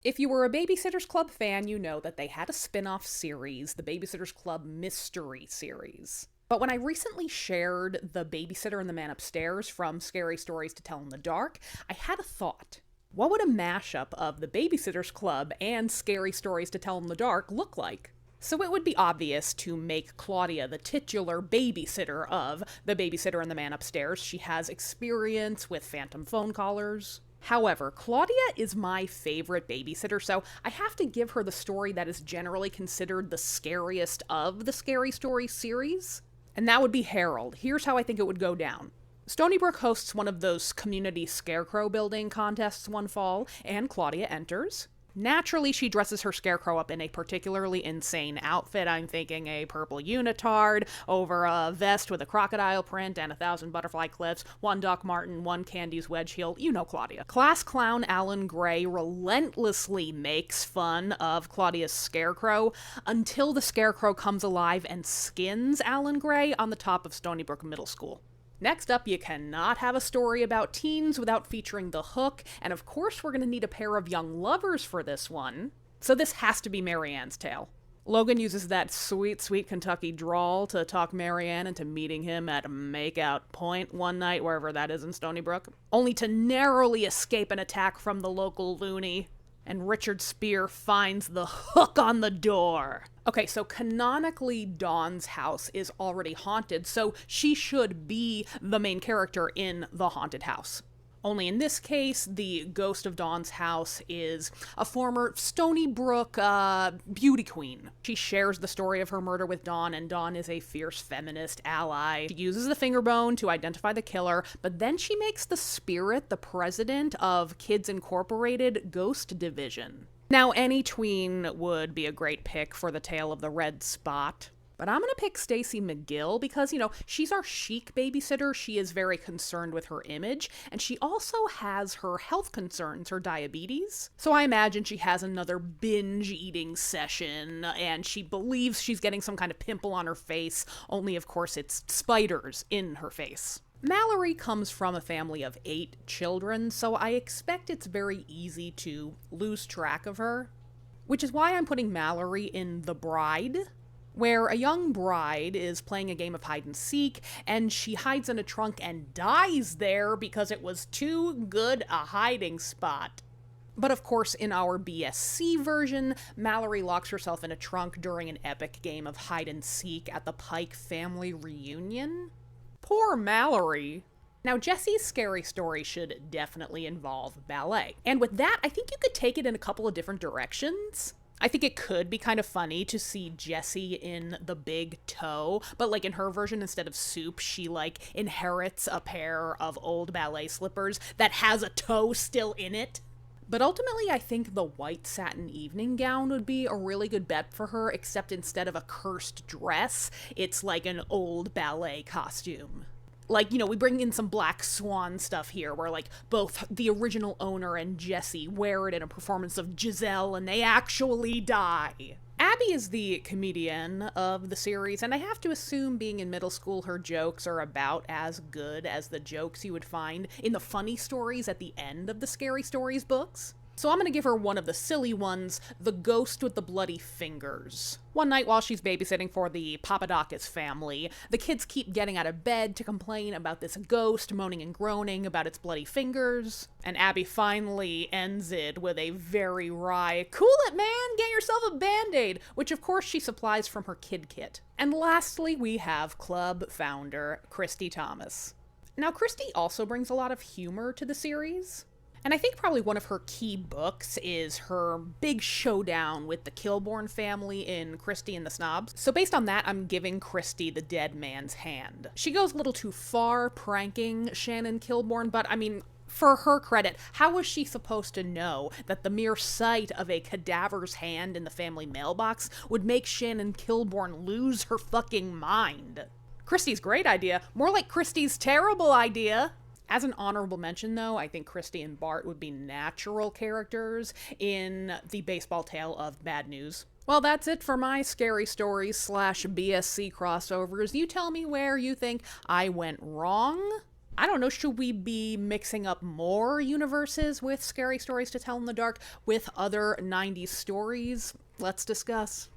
If you were a Babysitters Club fan, you know that they had a spin-off series, the Babysitters Club Mystery Series. But when I recently shared The Babysitter and the Man Upstairs from Scary Stories to Tell in the Dark, I had a thought. What would a mashup of the Babysitters Club and Scary Stories to Tell in the Dark look like? So it would be obvious to make Claudia the titular babysitter of The Babysitter and the Man Upstairs. She has experience with phantom phone callers. However, Claudia is my favorite babysitter, so I have to give her the story that is generally considered the scariest of the Scary Stories series, and that would be Harold. Here's how I think it would go down. Stony Brook hosts one of those community scarecrow building contests one fall, and Claudia enters. Naturally, she dresses her scarecrow up in a particularly insane outfit. I'm thinking a purple unitard over a vest with a crocodile print and 1,000 butterfly clips, one Doc Marten, one Candy's wedge heel. You know Claudia. Class clown Alan Gray relentlessly makes fun of Claudia's scarecrow until the scarecrow comes alive and skins Alan Gray on the top of Stony Brook Middle School. Next up, you cannot have a story about teens without featuring the hook, and of course we're going to need a pair of young lovers for this one. So this has to be Marianne's tale. Logan uses that sweet, sweet Kentucky drawl to talk Marianne into meeting him at Makeout Point one night, wherever that is in Stony Brook, only to narrowly escape an attack from the local loony. And Richard Spear finds the hook on the door. Okay, so canonically Dawn's house is already haunted, so she should be the main character in the haunted house. Only in this case, the ghost of Dawn's house is a former Stony Brook beauty queen. She shares the story of her murder with Dawn, and Dawn is a fierce feminist ally. She uses the finger bone to identify the killer, but then she makes the spirit the president of Kids Incorporated Ghost Division. Now, any tween would be a great pick for the tale of the red spot. But I'm going to pick Stacy McGill because, she's our chic babysitter. She is very concerned with her image, and she also has her health concerns, her diabetes. So I imagine she has another binge eating session, and she believes she's getting some kind of pimple on her face, only of course it's spiders in her face. Mallory comes from a family of 8 children, so I expect it's very easy to lose track of her. Which is why I'm putting Mallory in The Bride, where a young bride is playing a game of hide and seek, and she hides in a trunk and dies there because it was too good a hiding spot. But of course, in our BSC version, Mallory locks herself in a trunk during an epic game of hide and seek at the Pike family reunion. Poor Mallory. Now, Jesse's scary story should definitely involve ballet. And with that, I think you could take it in a couple of different directions. I think it could be kind of funny to see Jessie in the big toe, but in her version, instead of soup, she inherits a pair of old ballet slippers that has a toe still in it. But ultimately, I think the white satin evening gown would be a really good bet for her, except instead of a cursed dress, it's an old ballet costume. We bring in some Black Swan stuff here, where, both the original owner and Jessie wear it in a performance of Giselle, and they actually die. Abby is the comedian of the series, and I have to assume, being in middle school, her jokes are about as good as the jokes you would find in the funny stories at the end of the Scary Stories books. So I'm gonna give her one of the silly ones, the ghost with the bloody fingers. One night while she's babysitting for the Papadakis family, the kids keep getting out of bed to complain about this ghost moaning and groaning about its bloody fingers. And Abby finally ends it with a very wry, "Cool it, man, get yourself a Band-Aid," which of course she supplies from her kid kit. And lastly, we have club founder Christy Thomas. Now, Christy also brings a lot of humor to the series. And I think probably one of her key books is her big showdown with the Kilbourne family in Christy and the Snobs. So based on that, I'm giving Christy the dead man's hand. She goes a little too far pranking Shannon Kilbourne, but for her credit, how was she supposed to know that the mere sight of a cadaver's hand in the family mailbox would make Shannon Kilbourne lose her fucking mind? Christy's great idea, more like Christy's terrible idea. As an honorable mention, though, I think Christy and Bart would be natural characters in the baseball tale of Bad News. Well, that's it for my Scary Stories / BSC crossovers. You tell me where you think I went wrong. I don't know, should we be mixing up more universes with Scary Stories to Tell in the Dark with other 90s stories? Let's discuss.